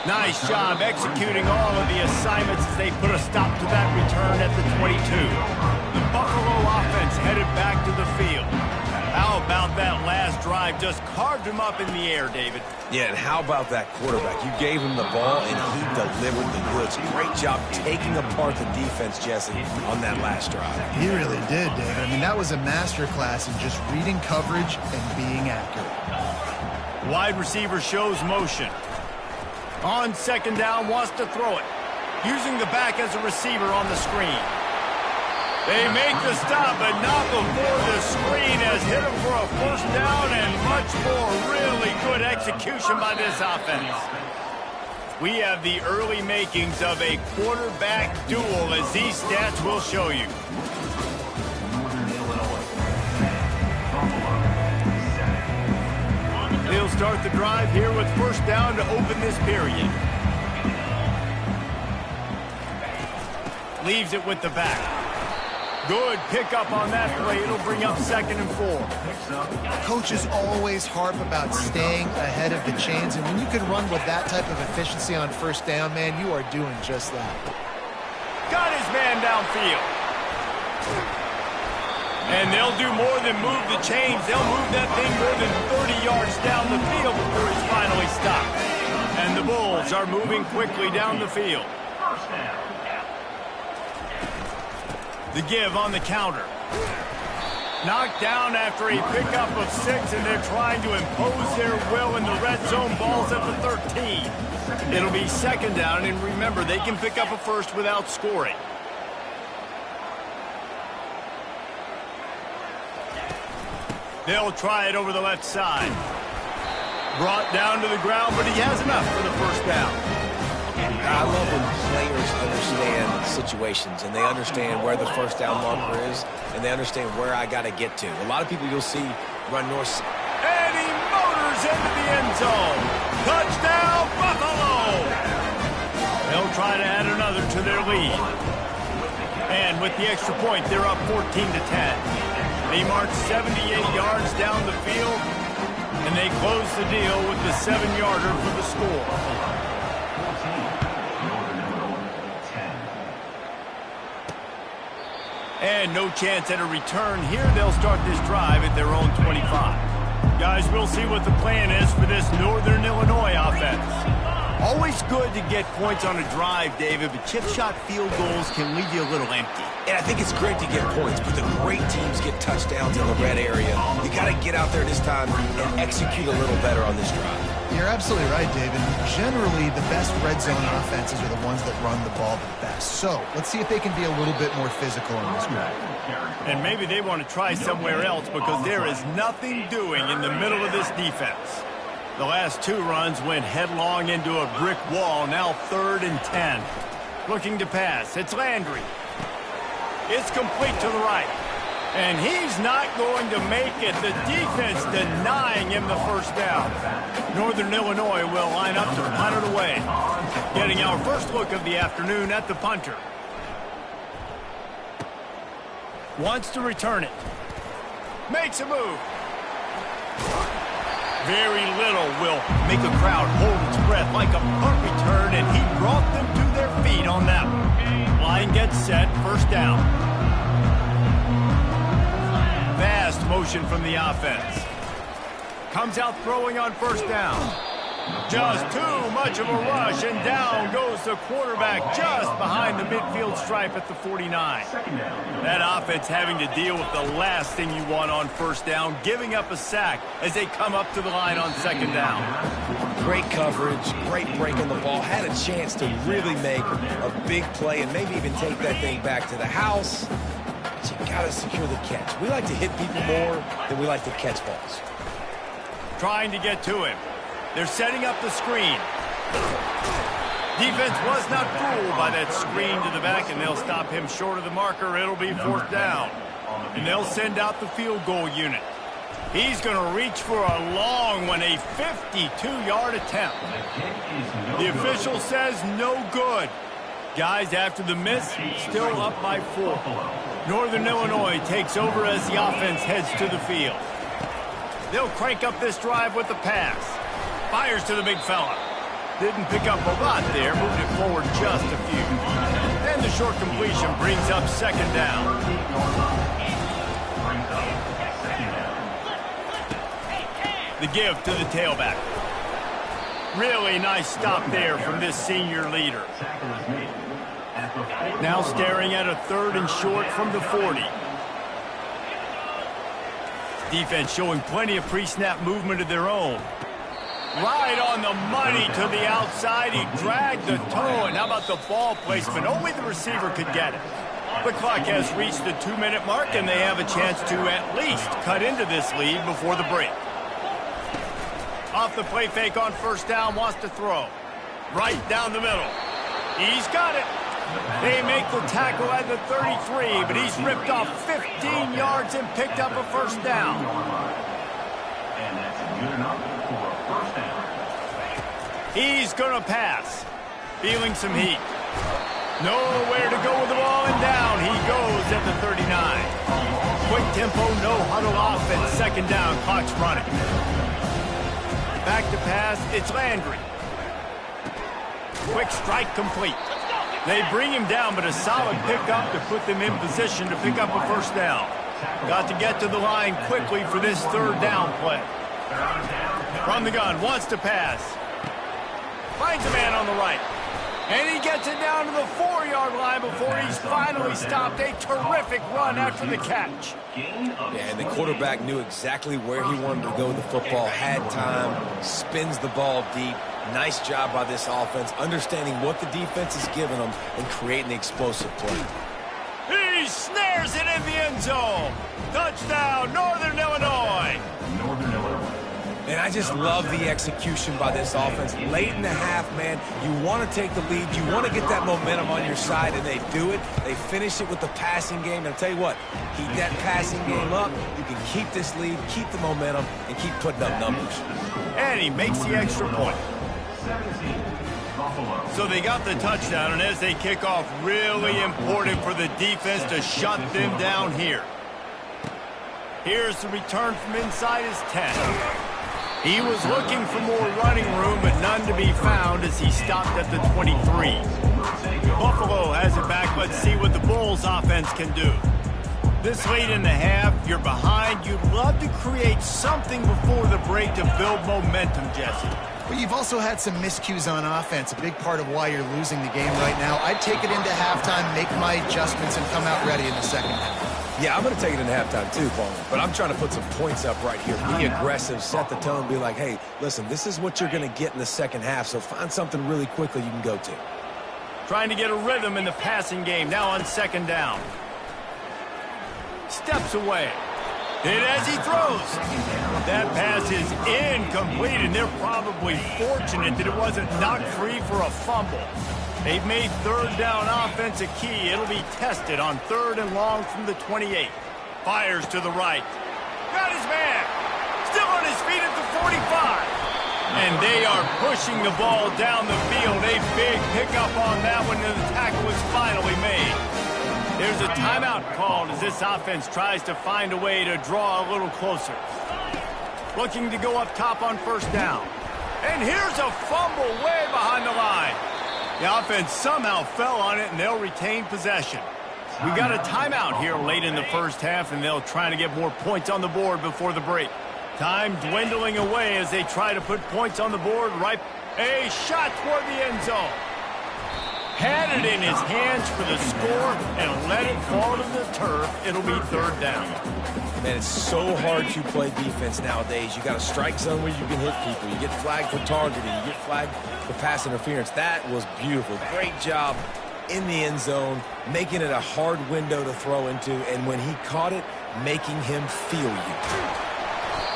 Nice job executing all of the assignments as they put a stop to that return at the 22. The Buffalo offense headed back to the field. How about that last drive? Just carved him up in the air, David. Yeah, and how about that quarterback? You gave him the ball, and he delivered the goods. Great job taking apart the defense, Jesse, on that last drive. He really did, David. I mean, that was a masterclass in just reading coverage and being accurate. Wide receiver shows motion. On second down, wants to throw it. Using the back as a receiver on the screen. They make the stop, but not before the screen has hit him for a first down and much more. Really good execution by this offense. We have the early makings of a quarterback duel, as these stats will show you. They'll start the drive here with first down to open this period. Leaves it with the back. Good pickup on that play. It'll bring up 2nd and 4. Coaches always harp about staying ahead of the chains, and when you can run with that type of efficiency on first down, man, you are doing just that. Got his man downfield. And they'll do more than move the chains. They'll move that thing more than 30 yards down the field before he's finally stopped. And the Bulls are moving quickly down the field. The give on the counter. Knocked down after a pickup of 6, and they're trying to impose their will in the red zone. Ball's at the 13. It'll be 2nd down, and remember, they can pick up a first without scoring. They'll try it over the left side. Brought down to the ground, but he has enough for the first down. I love when players understand situations and they understand where the first down marker is and they understand where I got to get to. A lot of people you'll see run north. And he motors into the end zone. Touchdown, Buffalo! They'll try to add another to their lead. And with the extra point, they're up 14-10. They march 78 yards down the field, and they close the deal with the 7-yarder for the score. And no chance at a return here. They'll start this drive at their own 25. Guys, we'll see what the plan is for this Northern Illinois offense. Always good to get points on a drive, David, but chip shot field goals can leave you a little empty. And I think it's great to get points, but the great teams get touchdowns in the red area. You got to get out there this time and execute a little better on this drive. You're absolutely right, David. Generally, the best red zone offenses are the ones that run the ball the best. So let's see if they can be a little bit more physical on this drive. And maybe they want to try somewhere else because there is nothing doing in the middle of this defense. The last 2 runs went headlong into a brick wall. Now 3rd and 10. Looking to pass. It's Landry. It's complete to the right. And he's not going to make it. The defense denying him the first down. Northern Illinois will line up to punt it away. Getting our first look of the afternoon at the punter. Wants to return it. Makes a move. Very little will make a crowd hold its breath like a punt return, and he brought them to their feet on that one. Line gets set, first down. Fast motion from the offense. Comes out throwing on first down. Just too much of a rush, and down goes the quarterback just behind the midfield stripe at the 49. That offense having to deal with the last thing you want on first down, giving up a sack as they come up to the line on 2nd down. Great coverage, great break on the ball. Had a chance to really make a big play and maybe even take that thing back to the house. But you got to secure the catch. We like to hit people more than we like to catch balls. Trying to get to him. They're setting up the screen. Defense was not fooled by that screen to the back, and they'll stop him short of the marker. It'll be 4th down. And they'll send out the field goal unit. He's going to reach for a long one, a 52-yard attempt. The official says no good. Guys, after the miss, still up by 4. Northern Illinois takes over as the offense heads to the field. They'll crank up this drive with the pass. Fires to the big fella. Didn't pick up a lot there, moved it forward just a few. And the short completion brings up second down. The give to the tailback. Really nice stop there from this senior leader. Now staring at a 3rd and short from the 40. Defense showing plenty of pre-snap movement of their own. Right on the money to the outside. He dragged the toe. And how about the ball placement? Only the receiver could get it. The clock has reached the 2-minute mark, and they have a chance to at least cut into this lead before the break. Off the play fake on first down, wants to throw. Right down the middle. He's got it. They make the tackle at the 33, but he's ripped off 15 yards and picked up a first down. And that's good enough for a first down. He's going to pass. Feeling some heat. Nowhere to go with the ball, and down he goes at the 39. Quick tempo, no huddle offense. Second down, clock's running. Back to pass, it's Landry. Quick strike complete. They bring him down, but a solid pickup to put them in position to pick up a first down. Got to get to the line quickly for this 3rd down play. From the gun, wants to pass. Finds a man on the right. And he gets it down to the 4-yard line before he's finally stopped. A terrific run after the catch. Yeah, and the quarterback knew exactly where he wanted to go with the football, had time, spins the ball deep. Nice job by this offense, understanding what the defense is giving them and creating the explosive play. He snares it in the end zone. Touchdown, Northern Illinois. Northern Illinois. And I just love the execution by this offense. Late in the half, man, you want to take the lead. You want to get that momentum on your side, and they do it. They finish it with the passing game. And I'll tell you what, keep that passing game up. You can keep this lead, keep the momentum, and keep putting up numbers. And he makes the extra point. 17, Buffalo. So they got the touchdown, and as they kick off, really important for the defense to shut them down here. Here's the return from inside his 10. He was looking for more running room, but none to be found as he stopped at the 23. Buffalo has it back. Let's see what the Bulls offense can do. This late in the half, you're behind. You'd love to create something before the break to build momentum, Jesse. But you've also had some miscues on offense, a big part of why you're losing the game right now. I'd take it into halftime, make my adjustments, and come out ready in the second half. Yeah, I'm going to take it in halftime too, Paul. But I'm trying to put some points up right here. Be aggressive, set the tone, be like, hey, listen, this is what you're going to get in the second half, so find something really quickly you can go to. Trying to get a rhythm in the passing game, now on second down. Steps away. Hit as he throws. That pass is incomplete, and they're probably fortunate that it wasn't knocked free for a fumble. They've made 3rd down offense a key. It'll be tested on 3rd and long from the 28. Fires to the right. Got his man. Still on his feet at the 45. And they are pushing the ball down the field. A big pickup on that one, and the tackle is finally made. There's a timeout called as this offense tries to find a way to draw a little closer. Looking to go up top on first down. And here's a fumble way behind the line. The offense somehow fell on it, and they'll retain possession. We got a timeout here late in the first half, and they'll try to get more points on the board before the break. Time dwindling away as they try to put points on the board. Right, a shot toward the end zone. Had it in his hands for the score and let it fall to the turf. It'll be 3rd down. Man, it's so hard to play defense nowadays. You got a strike zone where you can hit people. You get flagged for targeting. You get flagged for pass interference. That was beautiful. Great job in the end zone, making it a hard window to throw into, and when he caught it, making him feel you.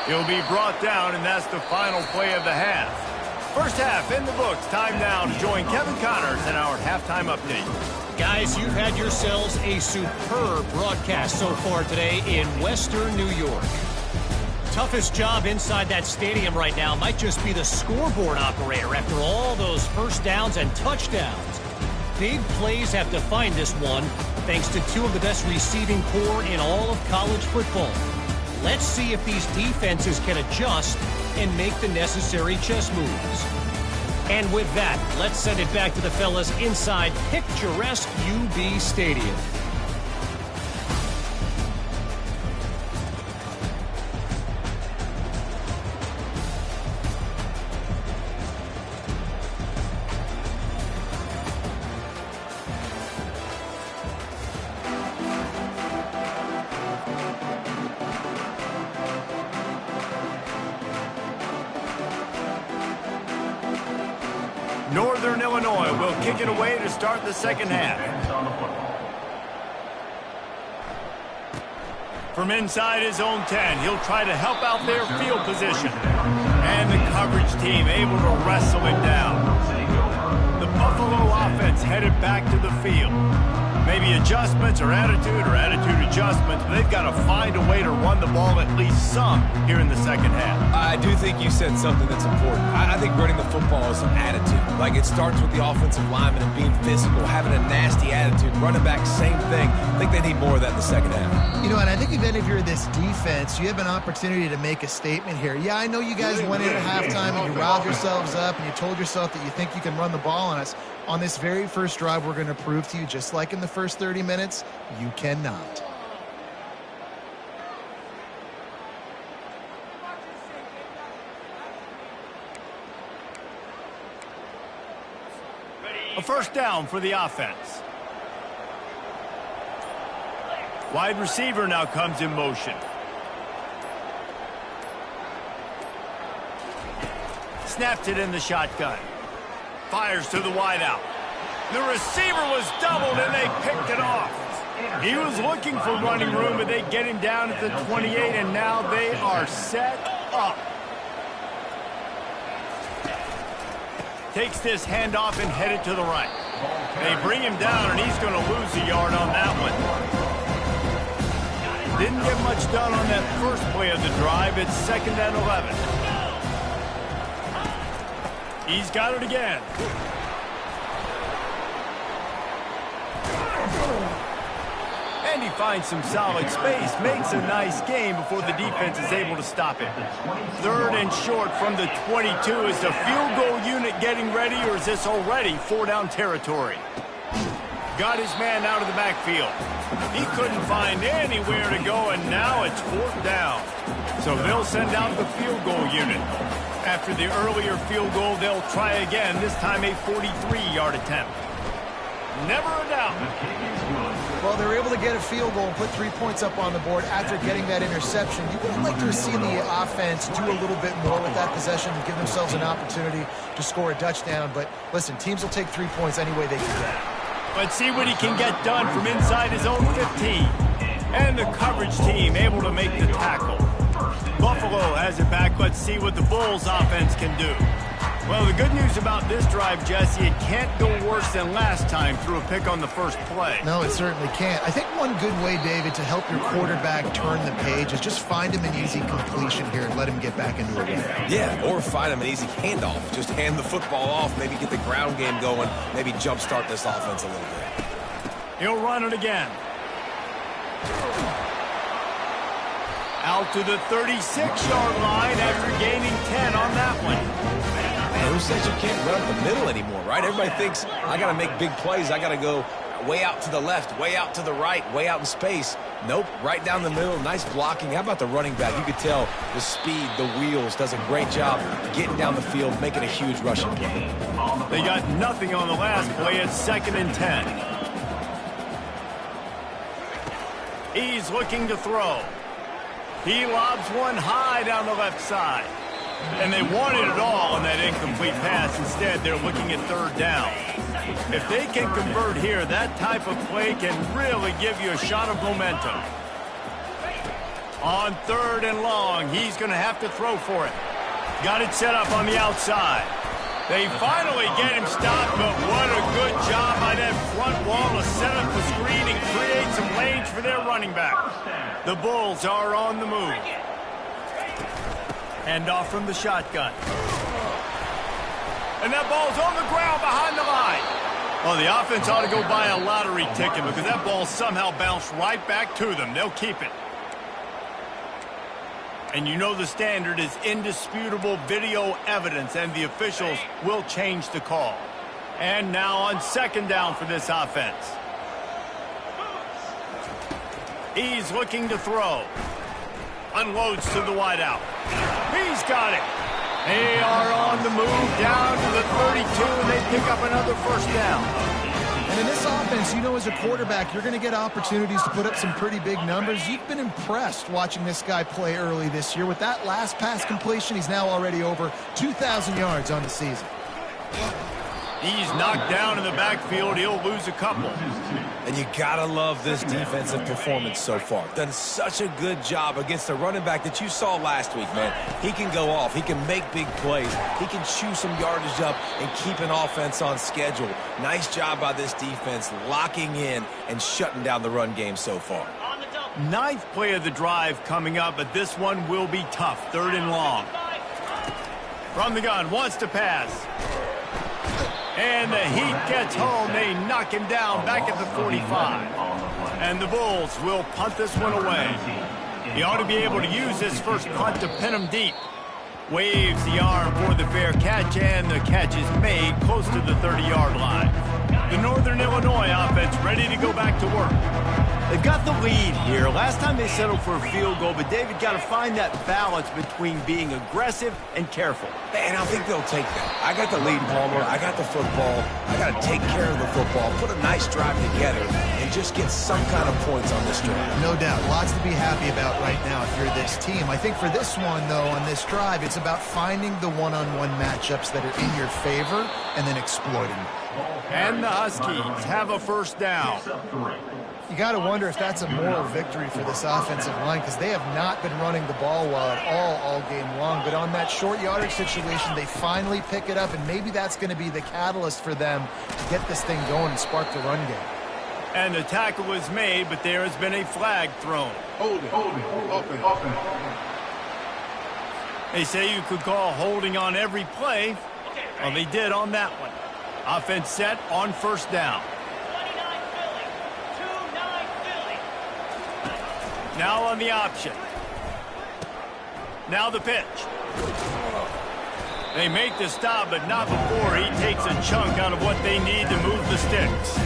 He'll be brought down, and that's the final play of the half. First half in the books. Time now to join Kevin Connors in our halftime update. Guys, you've had yourselves a superb broadcast so far today in Western New York. Toughest job inside that stadium right now might just be the scoreboard operator after all those first downs and touchdowns. Big plays have defined this one, thanks to 2 of the best receiving corps in all of college football. Let's see if these defenses can adjust and make the necessary chess moves. And with that, let's send it back to the fellas inside picturesque UB Stadium. Northern Illinois will kick it away to start the second half. From inside his own 10, he'll try to help out their field position. And the coverage team able to wrestle him down. The Buffalo offense headed back to the field. Maybe adjustments or attitude adjustments, but they've got to find a way to run the ball at least some here in the second half. I do think you said something that's important. I think running the football is an attitude. Like, it starts with the offensive lineman and being physical, having a nasty attitude. Running back, same thing. I think they need more of that in the second half. You know, and I think even if you're this defense, you have an opportunity to make a statement here. Yeah, I know you guys went in at halftime and you riled yourselves up and you told yourself that you think you can run the ball on us. On this very first drive, we're going to prove to you, just like in the first 30 minutes, you cannot. A first down for the offense. Wide receiver now comes in motion. Snapped it in the shotgun. Fires to the wideout. The receiver was doubled and they picked it off. He was looking for running room, but they get him down at the 28, and now they are set up. Takes this handoff and headed to the right. They bring him down, and he's going to lose a yard on that one. Didn't get much done on that first play of the drive. It's 2nd and 11. He's got it again. And he finds some solid space, makes a nice game before the defense is able to stop it. 3rd and short from the 22. Is the field goal unit getting ready, or is this already 4-down territory? Got his man out of the backfield. He couldn't find anywhere to go, and now it's 4th down. So they'll send out the field goal unit. After the earlier field goal, they'll try again, this time a 43-yard attempt. Never a doubt. Well, they were able to get a field goal and put 3 points up on the board after getting that interception. You would like to have seen the offense do a little bit more with that possession and give themselves an opportunity to score a touchdown. But listen, teams will take 3 points any way they can get. Let's see what he can get done from inside his own 15. And the coverage team able to make the tackle. Buffalo has it back. Let's see what the Bulls offense can do. Well, the good news about this drive, Jesse, it can't go worse than last time through a pick on the first play. No, it certainly can't. I think one good way, David, to help your quarterback turn the page is just find him an easy completion here and let him get back into it. Yeah, or find him an easy handoff. Just hand the football off, maybe get the ground game going, maybe jumpstart this offense a little bit. He'll run it again. Out to the 36-yard line after gaining 10 on that one. Who says you can't run up the middle anymore, right? Everybody thinks, I got to make big plays. I got to go way out to the left, way out to the right, way out in space. Nope, right down the middle, nice blocking. How about the running back? You could tell the speed, the wheels, does a great job getting down the field, making a huge rushing play. They got nothing on the last play. It's 2nd and 10. He's looking to throw. He lobs one high down the left side. And they wanted it all on that incomplete pass. Instead, they're looking at 3rd down. If they can convert here, that type of play can really give you a shot of momentum. On 3rd and long, he's going to have to throw for it. Got it set up on the outside. They finally get him stopped, but what a good job by that front wall to set up the screen and create some lanes for their running back. The Bulls are on the move. Hand off from the shotgun. And that ball's on the ground behind the line. Well, the offense ought to go buy a lottery ticket because that ball somehow bounced right back to them. They'll keep it. And you know the standard is indisputable video evidence, and the officials will change the call. And now on second down for this offense. He's looking to throw. Unloads to the wideout. He's got it. They are on the move down to the 32, and they pick up another first down. And in this offense, you know, as a quarterback, you're going to get opportunities to put up some pretty big numbers. You've been impressed watching this guy play early this year. With that last pass completion, he's now already over 2,000 yards on the season. He's knocked down in the backfield. He'll lose a couple. And you gotta love this defensive performance so far. Done such a good job against the running back that you saw last week, man. He can go off. He can make big plays. He can chew some yardage up and keep an offense on schedule. Nice job by this defense locking in and shutting down the run game so far. Ninth play of the drive coming up, but this one will be tough. Third and long. From the gun, wants to pass. And the heat gets home. They knock him down back at the 45. And the Bulls will punt this one away. He ought to be able to use this first punt to pin him deep. Waves the arm for the fair catch, and the catch is made close to the 30-yard line. The Northern Illinois offense ready to go back to work. They've got the lead here. Last time they settled for a field goal, but David got to find that balance between being aggressive and careful. And I think they'll take that. I got the lead, Palmer. I got the football. I got to take care of the football, put a nice drive together, and just get some kind of points on this drive. No doubt. Lots to be happy about right now if you're this team. I think for this one, though, on this drive, it's about finding the one-on-one matchups that are in your favor and then exploiting them. And the Huskies have a first down. You got to wonder if that's a moral victory for this offensive line, because they have not been running the ball well at all game long. But on that short yardage situation, they finally pick it up, and maybe that's going to be the catalyst for them to get this thing going and spark the run game. And the tackle is made, but there has been a flag thrown. Hold it, open. They say you could call holding on every play. Well, they did on that one. Offense set on first down. Now on the option. Now the pitch. They make the stop, but not before he takes a chunk out of what they need to move the sticks.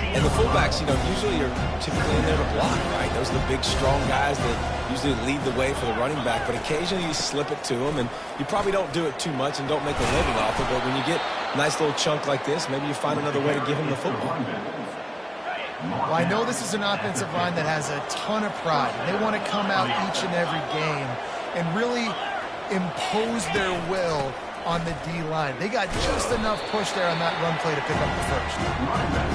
And the fullbacks, you know, usually are typically in there to block, right? Those are the big, strong guys that usually lead the way for the running back. But occasionally you slip it to them, and you probably don't do it too much and don't make a living off it. But when you get a nice little chunk like this, maybe you find another way to give him the football. Well, I know this is an offensive line that has a ton of pride. They want to come out each and every game and really impose their will on the D-line. They got just enough push there on that run play to pick up the first.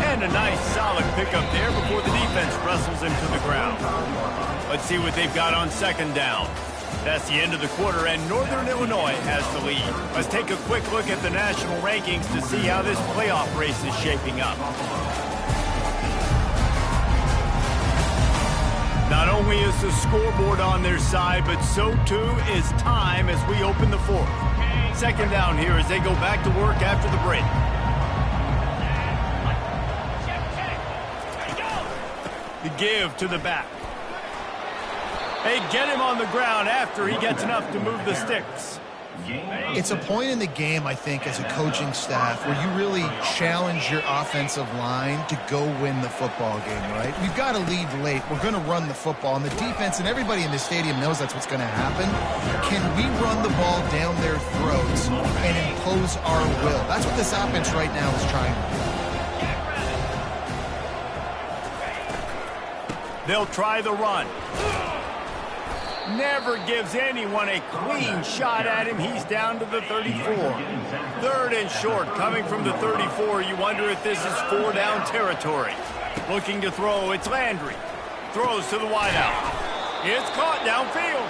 And a nice solid pickup there before the defense wrestles him to the ground. Let's see what they've got on second down. That's the end of the quarter, and Northern Illinois has the lead. Let's take a quick look at the national rankings to see how this playoff race is shaping up. Not only is the scoreboard on their side, but so too is time as we open the fourth. Second down here as they go back to work after the break. The give to the back. They get him on the ground after he gets enough to move the sticks. It's a point in the game, I think, as a coaching staff where you really challenge your offensive line to go win the football game, right? We've got to lead late. We're going to run the football. And the defense and everybody in the stadium knows that's what's going to happen. Can we run the ball down their throats and impose our will? That's what this offense right now is trying to do. They'll try the run. Never gives anyone a clean shot at him. He's down to the 34. Third and short coming from the 34. You wonder if this is four-down territory. Looking to throw, it's Landry. Throws to the wideout. It's caught downfield.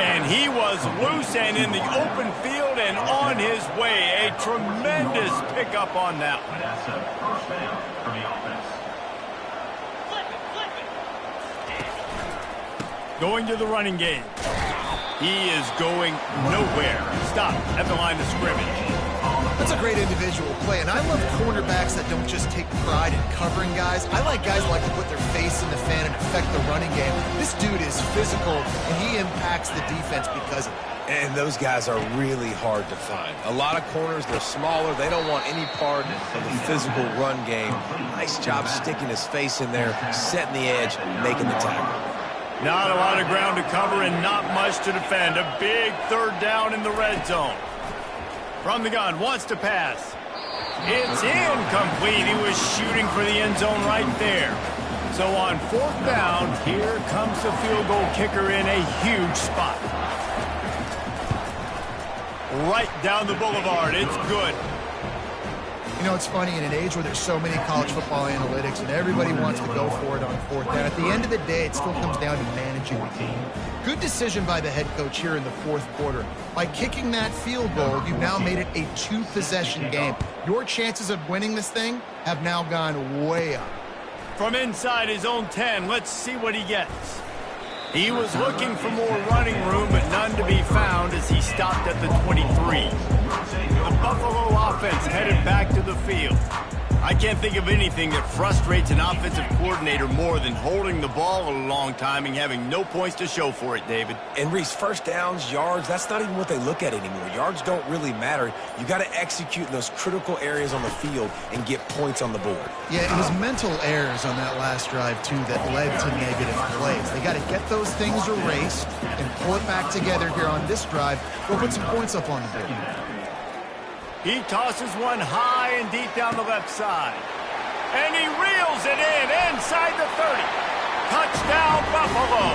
And he was loose and in the open field and on his way. A tremendous pickup on that one. That's a first down for the offense. Going to the running game. He is going nowhere. Stop at the line of scrimmage. That's a great individual play, and I love cornerbacks that don't just take pride in covering guys. I like guys who like to put their face in the fan and affect the running game. This dude is physical, and he impacts the defense because of it. And those guys are really hard to find. A lot of corners, they're smaller. They don't want any part of the physical run game. Nice job sticking his face in there, setting the edge, making the tackle. Not a lot of ground to cover and not much to defend. A big third down in the red zone. From the gun, wants to pass. It's incomplete. He was shooting for the end zone right there. So on fourth down, here comes the field goal kicker in a huge spot. Right down the boulevard. It's good. You know, it's funny, in an age where there's so many college football analytics and everybody wants to go for it on fourth down, at the end of the day, it still comes down to managing the game. Good decision by the head coach here in the fourth quarter. By kicking that field goal, you've now made it a two-possession game. Your chances of winning this thing have now gone way up. From inside his own 10, let's see what he gets. He was looking for more running room, but none to be found as he stopped at the 23. The Buffalo offense headed back to the field. I can't think of anything that frustrates an offensive coordinator more than holding the ball a long time and having no points to show for it, David. And Reese, first downs, yards, that's not even what they look at anymore. Yards don't really matter. You got to execute in those critical areas on the field and get points on the board. Yeah, it was mental errors on that last drive, too, that led to negative plays. They got to get those things erased and pull it back together here on this drive. Go put some points up on the board. He tosses one high and deep down the left side. And he reels it in inside the 30. Touchdown, Buffalo.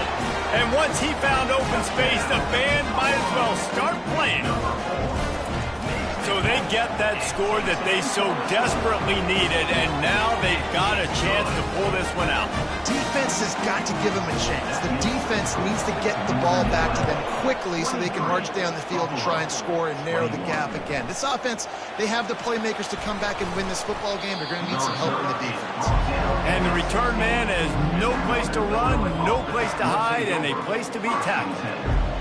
And once he found open space, the band might as well start playing. So they get that score that they so desperately needed, and now they've got a chance to pull this one out. Defense has got to give them a chance. The defense needs to get the ball back to them quickly so they can march down the field and try and score and narrow the gap again. This offense, they have the playmakers to come back and win this football game. They're going to need some help from the defense. And the return man has no place to run, no place to hide, and a place to be tackled.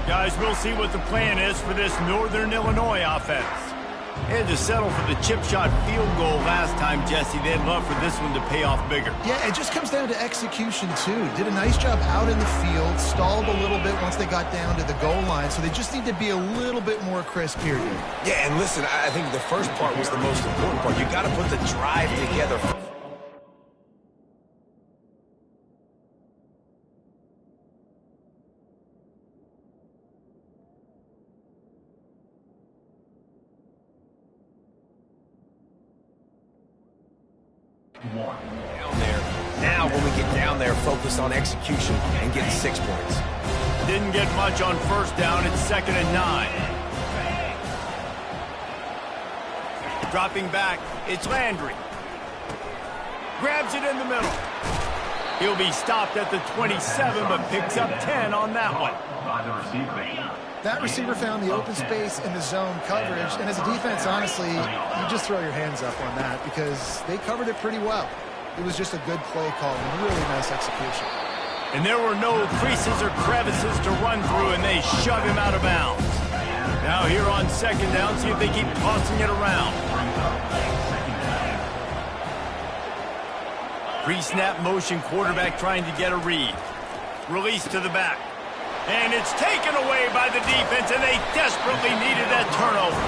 Guys, we'll see what the plan is for this Northern Illinois offense. They had to settle for the chip shot field goal last time, Jesse. They'd love for this one to pay off bigger. Yeah, it just comes down to execution, too. Did a nice job out in the field, stalled a little bit once they got down to the goal line, so they just need to be a little bit more crisp here. Yeah, and listen, I think the first part was the most important part. You got to put the drive together. Down there. Now when we get down there, focus on execution and getting 6 points. Didn't get much on first down. It's 2nd and 9. Dropping back, it's Landry. Grabs it in the middle. He'll be stopped at the 27, but picks up 10 on that one. That receiver found the open space in the zone coverage, and as a defense, honestly, you just throw your hands up on that because they covered it pretty well. It was just a good play call and really nice execution. And there were no creases or crevices to run through, and they shove him out of bounds. Now here on 2nd down, see if they keep tossing it around. Pre-snap motion, quarterback trying to get a read. Release to the back. And it's taken away by the defense, and they desperately needed that turnover.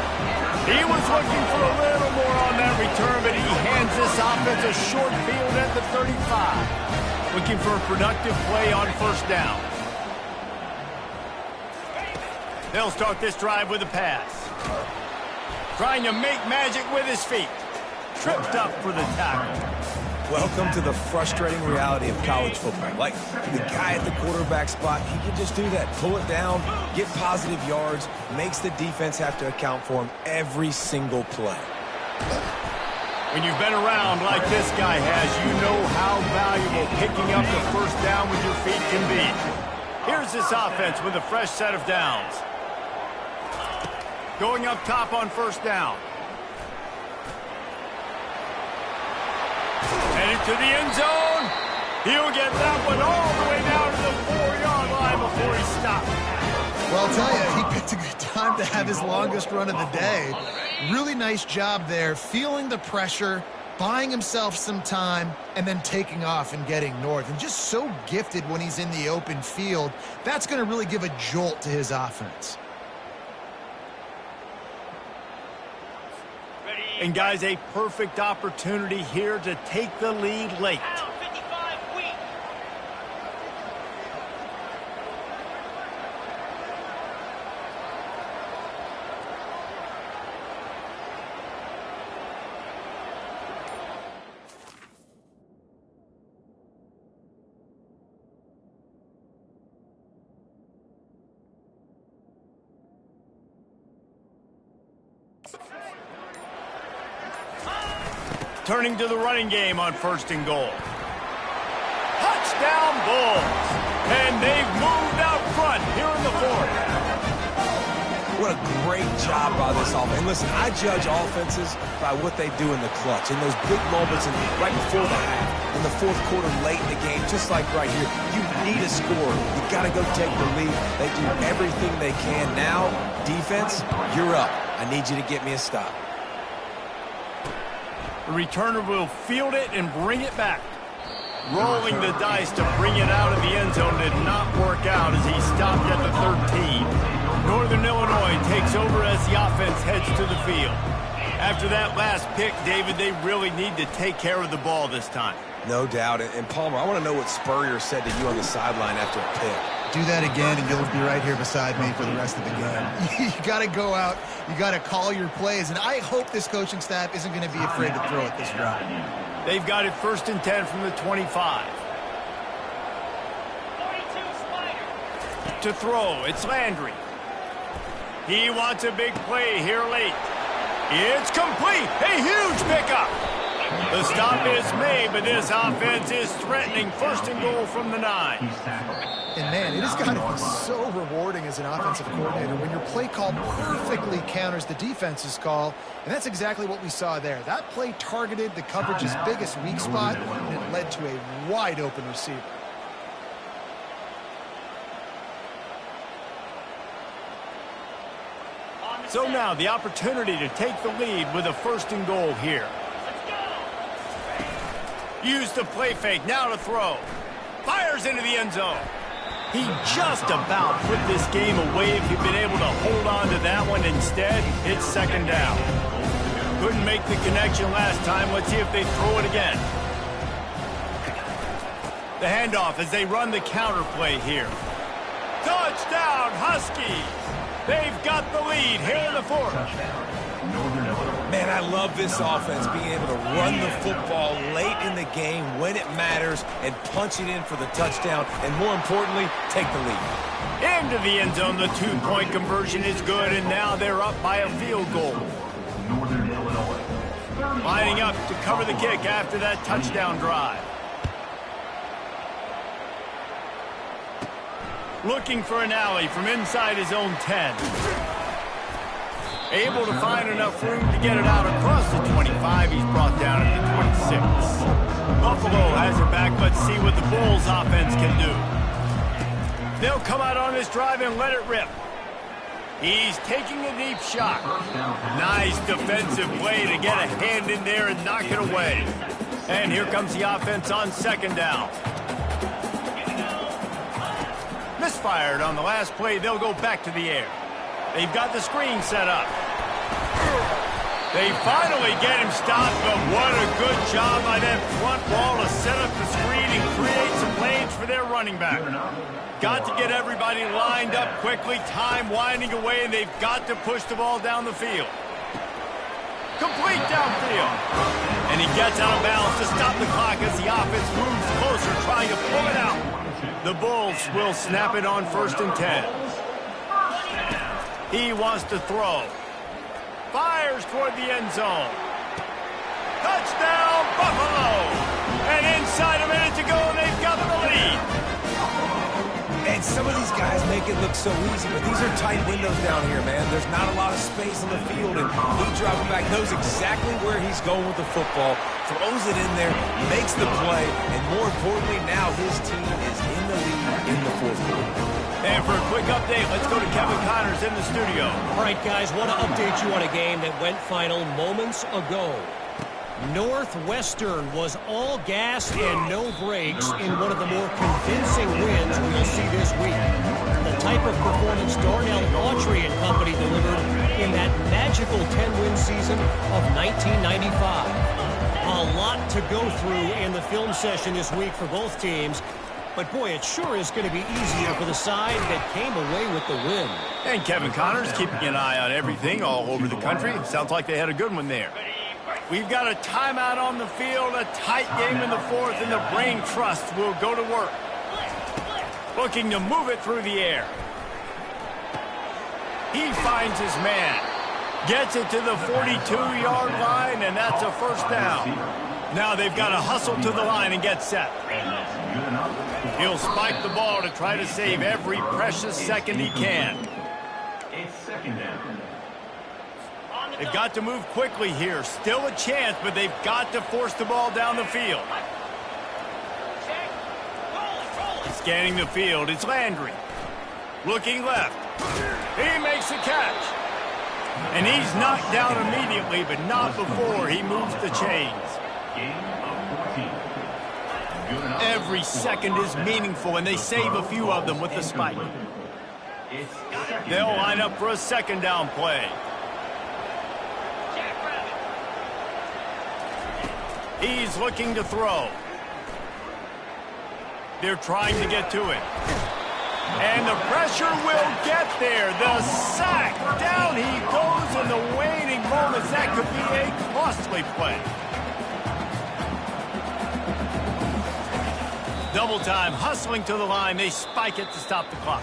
He was looking for a little more on that return, but he hands this offense a short field at the 35. Looking for a productive play on first down. They'll start this drive with a pass. Trying to make magic with his feet. Tripped up for the tackle. Welcome to the frustrating reality of college football. Like, the guy at the quarterback spot, he can just do that. Pull it down, get positive yards, makes the defense have to account for him every single play. When you've been around like this guy has, you know how valuable picking up the first down with your feet can be. Here's this offense with a fresh set of downs. Going up top on first down. Headed to the end zone. He'll get that one all the way down to the 4-yard line before he stopped. Well, I'll tell you, he picked a good time to have his longest run of the day. Really nice job there, feeling the pressure, buying himself some time, and then taking off and getting north. And just so gifted when he's in the open field. That's going to really give a jolt to his offense. And guys, a perfect opportunity here to take the lead late. Turning to the running game on 1st and goal. Touchdown Bulls! And they've moved out front here in the 4th. What a great job by this offense. And listen, I judge offenses by what they do in the clutch. In those big moments and right before the half, in the 4th quarter, late in the game, just like right here, you need a score. You got to go take the lead. They do everything they can. Now, defense, you're up. I need you to get me a stop. The returner will field it and bring it back. Rolling the dice to bring it out of the end zone did not work out as he stopped at the 13. Northern Illinois takes over as the offense heads to the field. After that last pick, David, they really need to take care of the ball this time. No doubt. And Palmer, I want to know what Spurrier said to you on the sideline after a pick. Do that again, and you'll be right here beside me for the rest of the game. You got to go out. You got to call your plays, and I hope this coaching staff isn't going to be afraid to throw it this drive. They've got it 1st and 10 from the 25. To throw, it's Landry. He wants a big play here late. It's complete. A huge pickup. The stop is made, but this offense is threatening 1st and goal from the 9. And, man, it has got to be so rewarding as an offensive coordinator when your play call perfectly counters the defense's call, and that's exactly what we saw there. That play targeted the coverage's biggest weak spot, and it led to a wide-open receiver. So now the opportunity to take the lead with a 1st and goal here. Use the play fake, now to throw. Fires into the end zone. He just about put this game away if he'd been able to hold on to that one. Instead, it's 2nd down. Couldn't make the connection last time. Let's see if they throw it again. The handoff as they run the counter play here. Touchdown, Huskies! They've got the lead here in the 4th. Man, I love this offense being able to run the football late in the game when it matters and punch it in for the touchdown and, more importantly, take the lead. Into the end zone, the 2-point conversion is good, and now they're up by a field goal. Lining up to cover the kick after that touchdown drive. Looking for an alley from inside his own 10. Able to find enough room to get it out across the 25. He's brought down at the 26. Buffalo has it back. Let's see what the Bulls offense can do. They'll come out on this drive and let it rip. He's taking a deep shot. Nice defensive play to get a hand in there and knock it away. And here comes the offense on 2nd down. Misfired on the last play. They'll go back to the air. They've got the screen set up. They finally get him stopped, but what a good job by that front wall to set up the screen and create some lanes for their running back. Got to get everybody lined up quickly, time winding away, and they've got to push the ball down the field. Complete downfield. And he gets out of bounds to stop the clock as the offense moves closer, trying to pull it out. The Bulls will snap it on 1st and 10. He wants to throw. Fires toward the end zone. Touchdown, Buffalo! And inside a minute to go, and they've got the lead. And And some of these guys make it look so easy, but these are tight windows down here, man. There's not a lot of space in the field, and he dropping back, knows exactly where he's going with the football, throws it in there, makes the play, and more importantly, now his team is in the lead in the fourth quarter. And for a quick update, let's go to Kevin Connors in the studio. All right, guys, want to update you on a game that went final moments ago. Northwestern was all gas and no brakes in one of the more convincing wins we'll see this week. The type of performance Darnell Autry and company delivered in that magical 10-win season of 1995. A lot to go through in the film session this week for both teams. But, boy, it sure is going to be easier for the side that came away with the win. And Kevin Connors keeping an eye on everything all over the country. Sounds like they had a good one there. We've got a timeout on the field, a tight game in the fourth, and the Brain Trust will go to work. Looking to move it through the air. He finds his man. Gets it to the 42-yard line, and that's a first down. Now they've got to hustle to the line and get set. He'll spike the ball to try to save every precious second he can. It's second down. They've got to move quickly here. Still a chance, but they've got to force the ball down the field. Scanning the field, it's Landry. Looking left. He makes the catch. And he's knocked down immediately, but not before he moves the chains. Game of 14. Good enough. Every second is meaningful, and they save a few of them with the spike. It's second They'll down. line up for a second down play. He's looking to throw. They're trying to get to it. And the pressure will get there. The sack. Down he goes in the waning moments. That could be a costly play. Double time, hustling to the line. They spike it to stop the clock.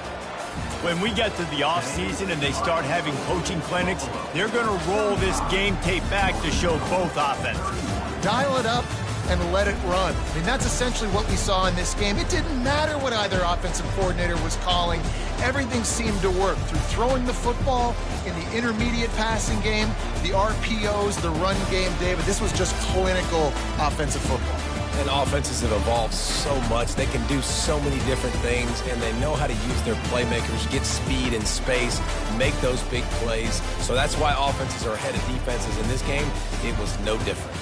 When we get to the offseason and they start having coaching clinics, they're going to roll this game tape back to show both offenses. Dial it up and let it run. I mean, that's essentially what we saw in this game. It didn't matter what either offensive coordinator was calling. Everything seemed to work through throwing the football in the intermediate passing game, the RPOs, the run game, David. This was just clinical offensive football. And offenses have evolved so much. They can do so many different things, and they know how to use their playmakers, get speed and space, make those big plays. So that's why offenses are ahead of defenses. In this game, it was no different.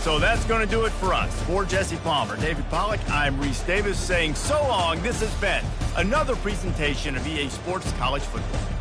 So that's going to do it for us. For Jesse Palmer, David Pollack, I'm Reese Davis saying so long. This has been another presentation of EA Sports College Football.